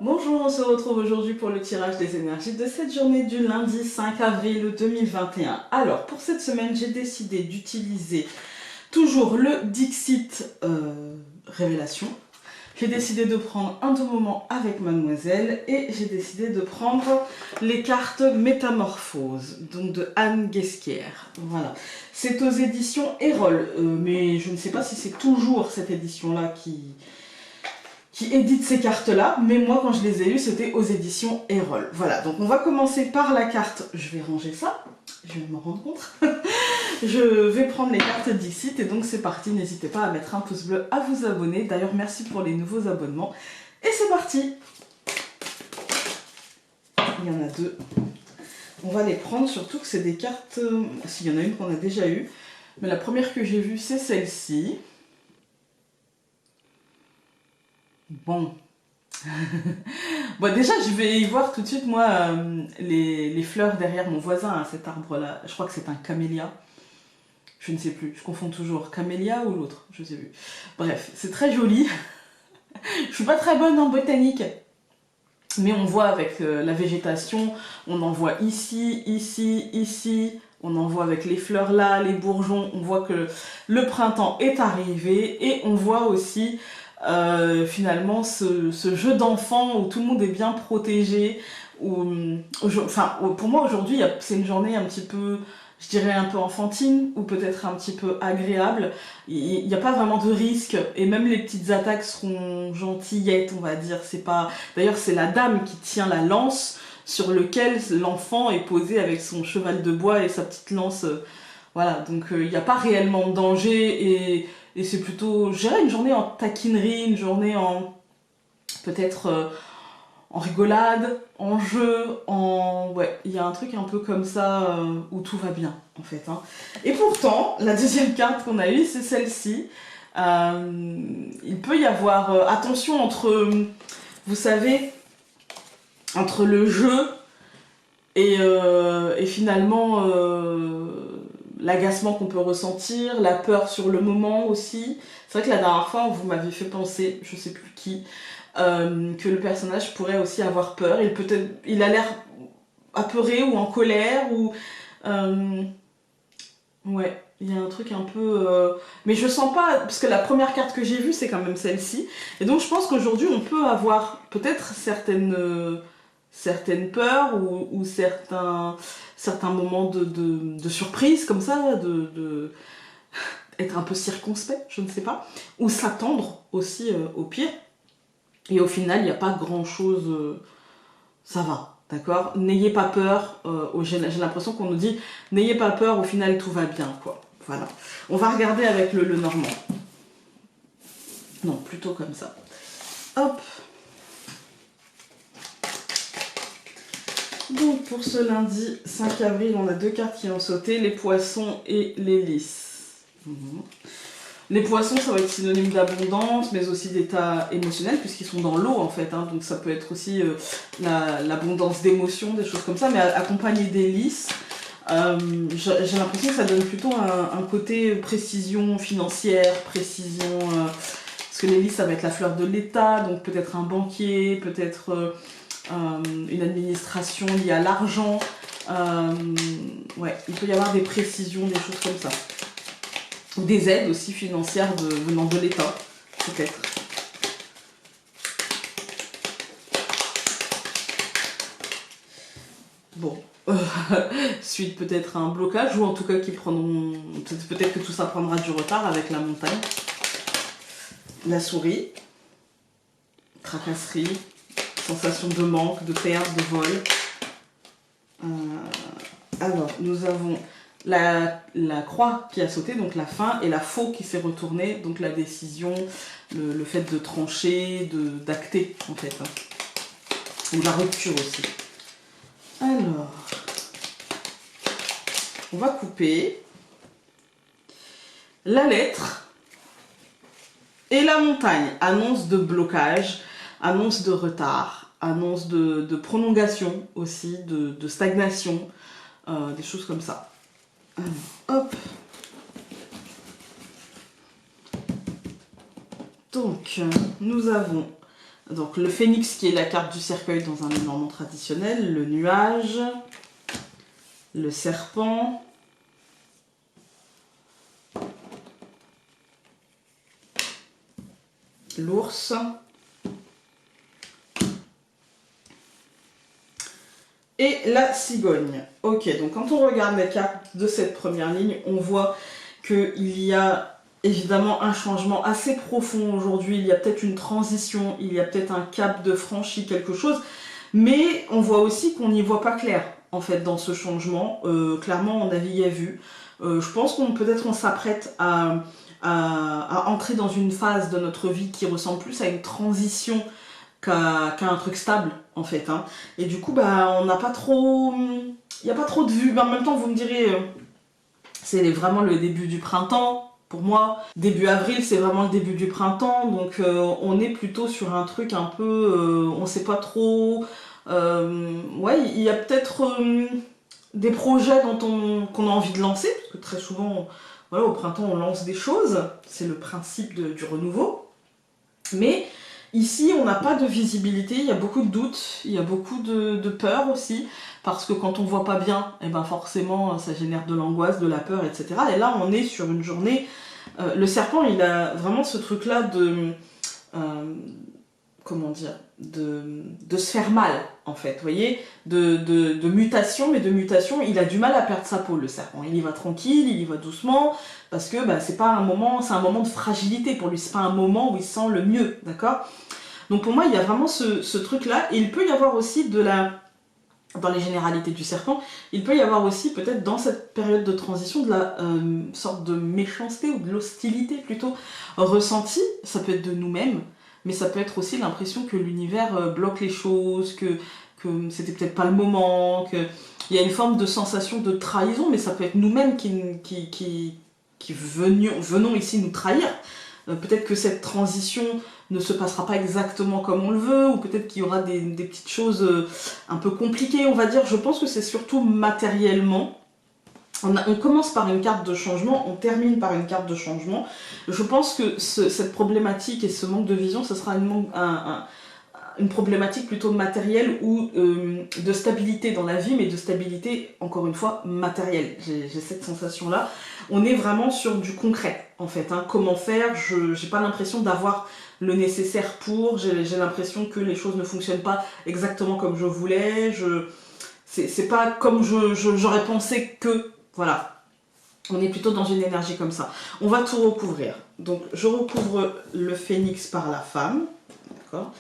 Bonjour, on se retrouve aujourd'hui pour le tirage des énergies de cette journée du lundi 5 avril 2021. Alors, pour cette semaine, j'ai décidé d'utiliser toujours le Dixit Révélation. J'ai décidé de prendre un doux moment avec Mademoiselle et j'ai décidé de prendre les cartes Métamorphose, donc de Anne Guesquière. Voilà. C'est aux éditions Erol, mais je ne sais pas si c'est toujours cette édition-là qui édite ces cartes-là, mais moi quand je les ai eues, c'était aux éditions Erol. Voilà, donc on va commencer par la carte, je vais ranger ça, je vais m'en rendre compte. Je vais prendre les cartes Dixit et donc c'est parti, n'hésitez pas à mettre un pouce bleu, à vous abonner. D'ailleurs, merci pour les nouveaux abonnements. Et c'est parti. Il y en a deux. On va les prendre, surtout que c'est des cartes... S'il y en a une qu'on a déjà eue, mais la première que j'ai vue, c'est celle-ci. Bon. Bon, déjà, je vais y voir tout de suite, moi, les fleurs derrière mon voisin, hein, cet arbre-là. Je crois que c'est un camélia. Je ne sais plus, je confonds toujours. Camélia ou l'autre, je sais plus. Bref, c'est très joli. Je suis pas très bonne en botanique. Mais on voit avec la végétation, on en voit ici, ici, ici. On en voit avec les fleurs là, les bourgeons. On voit que le printemps est arrivé. Et on voit aussi finalement ce jeu d'enfant où tout le monde est bien protégé. Enfin, pour moi aujourd'hui, c'est une journée un petit peu, je dirais un peu enfantine ou peut-être un petit peu agréable. Il n'y a pas vraiment de risque et même les petites attaques seront gentillettes, on va dire. C'est pas. D'ailleurs, c'est la dame qui tient la lance sur lequel l'enfant est posé avec son cheval de bois et sa petite lance. Voilà, donc il n'y a pas réellement de danger et c'est plutôt, je dirais, une journée en taquinerie, une journée en peut-être en rigolade, en jeu, en... Ouais, il y a un truc un peu comme ça où tout va bien, en fait. Hein. Et pourtant, la deuxième carte qu'on a eue, c'est celle-ci. Il peut y avoir... attention entre, vous savez, entre le jeu et finalement l'agacement qu'on peut ressentir, la peur sur le moment aussi. C'est vrai que la dernière fois, vous m'avez fait penser, je sais plus qui, que le personnage pourrait aussi avoir peur. Il a l'air apeuré ou en colère ou ouais, il y a un truc un peu mais je sens pas, parce que la première carte que j'ai vue c'est quand même celle-ci, et donc je pense qu'aujourd'hui on peut avoir peut-être certaines peurs ou certains moments de surprise comme ça, être un peu circonspect, je ne sais pas, ou s'attendre aussi au pire. Et au final, il n'y a pas grand-chose, ça va, d'accord. N'ayez pas peur, j'ai l'impression qu'on nous dit, n'ayez pas peur, au final tout va bien, quoi. Voilà. On va regarder avec le normand. Non, plutôt comme ça. Hop. Donc pour ce lundi 5 avril, on a deux cartes qui ont sauté, les poissons et les lys. Les poissons, ça va être synonyme d'abondance, mais aussi d'état émotionnel, puisqu'ils sont dans l'eau en fait. Hein, donc ça peut être aussi l'abondance d'émotions, des choses comme ça, mais accompagné des lys. J'ai l'impression que ça donne plutôt un côté précision financière, précision... parce que les lys, ça va être la fleur de l'État, donc peut-être un banquier, peut-être une administration liée à l'argent. Ouais, il peut y avoir des précisions, des choses comme ça. Ou des aides aussi financières venant de l'État, peut-être. Bon, suite peut-être à un blocage, ou en tout cas qui prendront... Peut-être que tout ça prendra du retard avec la montagne. La souris. Tracasserie. Sensation de manque, de perte, de vol. Alors, nous avons... La croix qui a sauté, donc la fin, et la faux qui s'est retournée, donc la décision, le fait de trancher, d'acter en fait. Hein. Ou la rupture aussi. Alors, on va couper la lettre et la montagne. Annonce de blocage, annonce de retard, annonce de prolongation aussi, de stagnation, des choses comme ça. Alors, hop. Donc, nous avons Donc le phénix qui est la carte du cercueil dans un élément traditionnel, le nuage, le serpent, l'ours et la cigogne. Ok, donc quand on regarde les cartes de cette première ligne, on voit qu'il y a évidemment un changement assez profond aujourd'hui, il y a peut-être une transition, il y a peut-être un cap de franchi, quelque chose, mais on voit aussi qu'on n'y voit pas clair en fait dans ce changement. Clairement, on avait vu. Je pense qu'on peut-être on s'apprête à entrer dans une phase de notre vie qui ressemble plus à une transition qu'à un truc stable en fait. Hein. Et du coup, bah, on n'a pas trop... Il n'y a pas trop de vues. Mais en même temps, vous me direz, c'est vraiment le début du printemps. Pour moi, début avril, c'est vraiment le début du printemps. Donc, on est plutôt sur un truc un peu... on sait pas trop... ouais, il y a peut-être des projets qu'on a envie de lancer. Parce que très souvent, voilà, au printemps, on lance des choses. C'est le principe du renouveau. Mais... ici, on n'a pas de visibilité, il y a beaucoup de doutes, il y a beaucoup de peur aussi, parce que quand on voit pas bien, eh ben forcément, ça génère de l'angoisse, de la peur, etc. Et là, on est sur une journée... le serpent, il a vraiment ce truc-là de... comment dire, de se faire mal, en fait, vous voyez, de mutation, mais de mutation, il a du mal à perdre sa peau, le serpent. Il y va tranquille, il y va doucement, parce que bah, c'est pas un moment, c'est un moment de fragilité pour lui, c'est pas un moment où il se sent le mieux, d'accord? Donc pour moi, il y a vraiment ce truc-là, et il peut y avoir aussi dans les généralités du serpent, il peut y avoir aussi peut-être dans cette période de transition de la sorte de méchanceté ou de l'hostilité plutôt ressentie, ça peut être de nous-mêmes, mais ça peut être aussi l'impression que l'univers bloque les choses, que c'était peut-être pas le moment, qu'il y a une forme de sensation de trahison, mais ça peut être nous-mêmes qui venons ici nous trahir. Peut-être que cette transition ne se passera pas exactement comme on le veut, ou peut-être qu'il y aura des petites choses un peu compliquées, on va dire. Je pense que c'est surtout matériellement. On commence par une carte de changement, on termine par une carte de changement. Je pense que cette problématique et ce manque de vision, ce sera une problématique plutôt matérielle ou de stabilité dans la vie, mais de stabilité, encore une fois, matérielle. J'ai cette sensation-là. On est vraiment sur du concret, en fait. Hein. Comment faire? Je n'ai pas l'impression d'avoir le nécessaire pour. J'ai l'impression que les choses ne fonctionnent pas exactement comme je voulais. C'est pas comme j'aurais pensé que... Voilà. On est plutôt dans une énergie comme ça. On va tout recouvrir. Donc, je recouvre le phénix par la femme. D'accord ?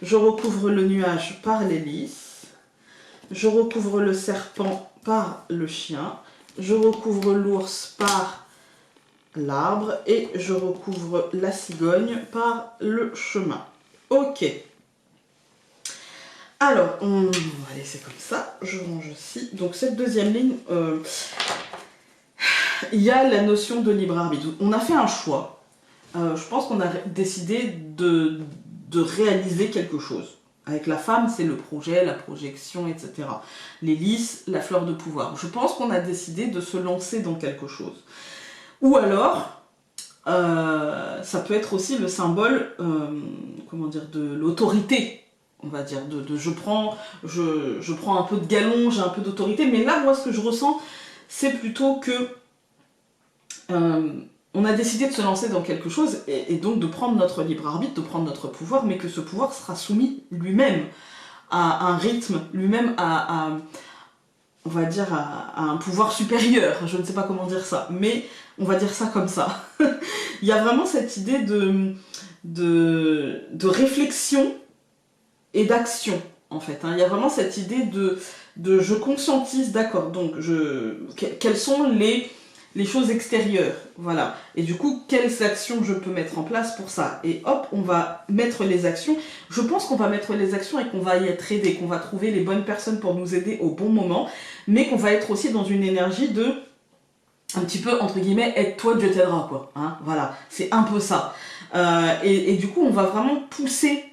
Je recouvre le nuage par l'hélice. Je recouvre le serpent par le chien. Je recouvre l'ours par l'arbre. Et je recouvre la cigogne par le chemin. Ok. Alors, on va laisser comme ça. Je range aussi. Donc, cette deuxième ligne, il y a la notion de libre arbitre. On a fait un choix. Je pense qu'on a décidé de réaliser quelque chose. Avec la femme, c'est le projet, la projection, etc. L'hélice, la fleur de pouvoir. Je pense qu'on a décidé de se lancer dans quelque chose. Ou alors, ça peut être aussi le symbole, comment dire, de l'autorité. On va dire, je prends un peu de galon, j'ai un peu d'autorité. Mais là, moi, ce que je ressens, c'est plutôt que on a décidé de se lancer dans quelque chose et donc de prendre notre libre arbitre, de prendre notre pouvoir, mais que ce pouvoir sera soumis lui-même à un rythme, lui-même on va dire, à un pouvoir supérieur. Je ne sais pas comment dire ça, mais on va dire ça comme ça. Il y a vraiment cette idée de réflexion et d'action, en fait. Hein. Il y a vraiment cette idée de je conscientise, d'accord, donc quelles sont les choses extérieures, voilà. Et du coup, quelles actions je peux mettre en place pour ça? Et hop, on va mettre les actions. Je pense qu'on va mettre les actions et qu'on va y être aidé, qu'on va trouver les bonnes personnes pour nous aider au bon moment, mais qu'on va être aussi dans une énergie de, un petit peu, entre guillemets, aide-toi, Dieu t'aidera, quoi. Hein, voilà, c'est un peu ça. Et du coup, on va vraiment pousser,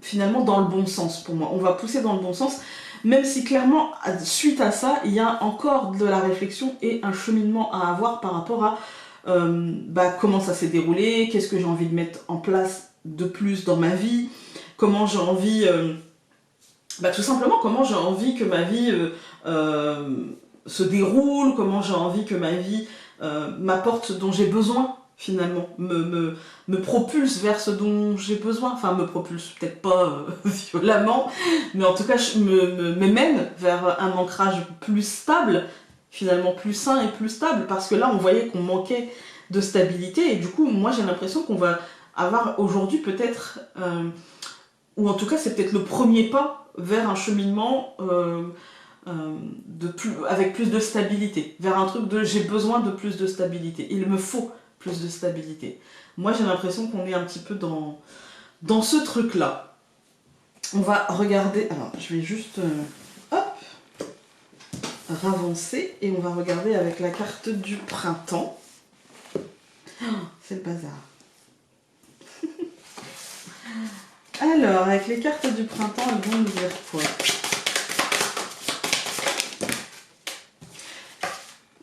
finalement, dans le bon sens, pour moi. On va pousser dans le bon sens, même si clairement, suite à ça, il y a encore de la réflexion et un cheminement à avoir par rapport à comment ça s'est déroulé, qu'est-ce que j'ai envie de mettre en place de plus dans ma vie, comment j'ai envie, tout simplement comment j'ai envie que ma vie se déroule, comment j'ai envie que ma vie m'apporte ce dont j'ai besoin finalement, me propulse vers ce dont j'ai besoin, enfin me propulse peut-être pas violemment, mais en tout cas me mène vers un ancrage plus stable, finalement plus sain et plus stable, parce que là on voyait qu'on manquait de stabilité, et du coup moi j'ai l'impression qu'on va avoir aujourd'hui peut-être, ou en tout cas c'est peut-être le premier pas vers un cheminement avec plus de stabilité, vers un truc de j'ai besoin de plus de stabilité, il me faut plus de stabilité. Moi j'ai l'impression qu'on est un petit peu dans ce truc là. On va regarder, alors je vais juste ravancer et on va regarder avec la carte du printemps. Oh, c'est le bazar. Alors avec les cartes du printemps, elles vont nous dire quoi?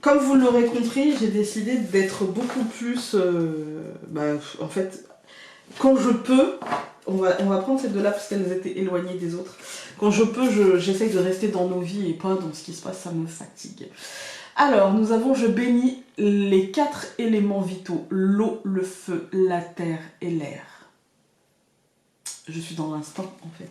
Comme vous l'aurez compris, j'ai décidé d'être beaucoup plus... en fait, quand je peux, on va prendre ces deux-là parce qu'elles étaient éloignées des autres. Quand je peux, j'essaye de rester dans nos vies et pas dans ce qui se passe, ça me fatigue. Alors, nous avons, je bénis les 4 éléments vitaux, l'eau, le feu, la terre et l'air. Je suis dans l'instant, en fait.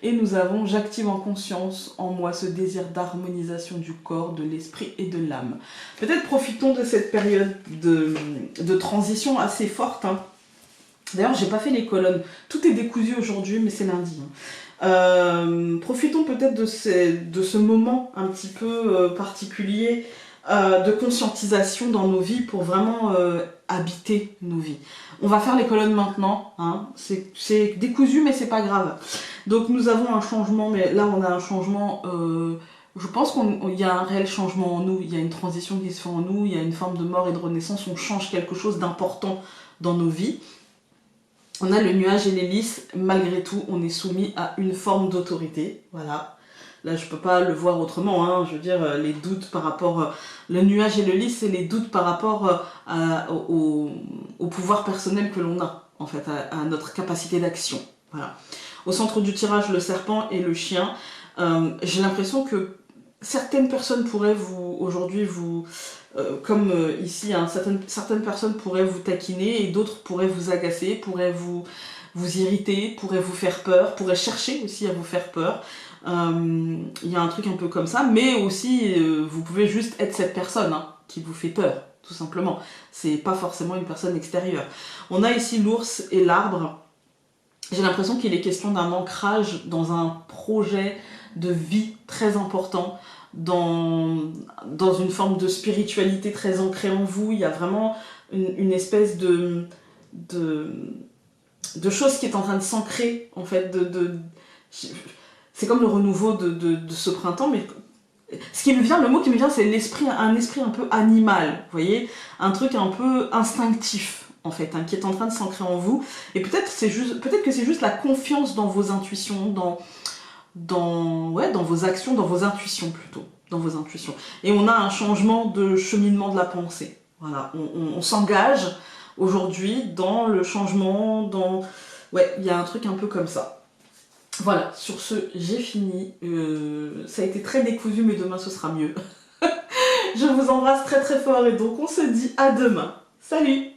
Et nous avons, j'active en conscience en moi ce désir d'harmonisation du corps, de l'esprit et de l'âme. Peut-être profitons de cette période de transition assez forte. D'ailleurs, j'ai pas fait les colonnes. Tout est décousu aujourd'hui, mais c'est lundi. Profitons peut-être de ce moment un petit peu particulier de conscientisation dans nos vies pour vraiment habiter nos vies. On va faire les colonnes maintenant, c'est décousu mais c'est pas grave. Donc nous avons un changement, mais là on a un changement, je pense qu'il y a un réel changement en nous, il y a une transition qui se fait en nous, il y a une forme de mort et de renaissance, on change quelque chose d'important dans nos vies. On a le nuage et l'hélice, malgré tout on est soumis à une forme d'autorité, voilà. Là, je peux pas le voir autrement, je veux dire, les doutes par rapport... le nuage et le lys, c'est les doutes par rapport au pouvoir personnel que l'on a, en fait, à notre capacité d'action. Voilà. Au centre du tirage, le serpent et le chien. J'ai l'impression que certaines personnes pourraient aujourd'hui comme ici, certaines personnes pourraient vous taquiner et d'autres pourraient vous agacer, pourraient vous irriter, pourraient vous faire peur, pourraient chercher aussi à vous faire peur. Il y a un truc un peu comme ça, mais aussi vous pouvez juste être cette personne qui vous fait peur, tout simplement. C'est pas forcément une personne extérieure. On a ici l'ours et l'arbre. J'ai l'impression qu'il est question d'un ancrage dans un projet de vie très important, dans une forme de spiritualité très ancrée en vous. Il y a vraiment une espèce de chose qui est en train de s'ancrer, en fait, c'est comme le renouveau de ce printemps, mais le mot qui me vient, c'est un esprit un peu animal, vous voyez, un truc un peu instinctif, en fait, qui est en train de s'ancrer en vous. Et peut-être que c'est juste la confiance dans vos intuitions, dans vos actions, dans vos intuitions plutôt, dans vos intuitions. Et on a un changement de cheminement de la pensée. Voilà, on s'engage aujourd'hui dans le changement, il y a un truc un peu comme ça. Voilà, sur ce, j'ai fini. Ça a été très décousu, mais demain ce sera mieux. Je vous embrasse très très fort et donc on se dit à demain. Salut!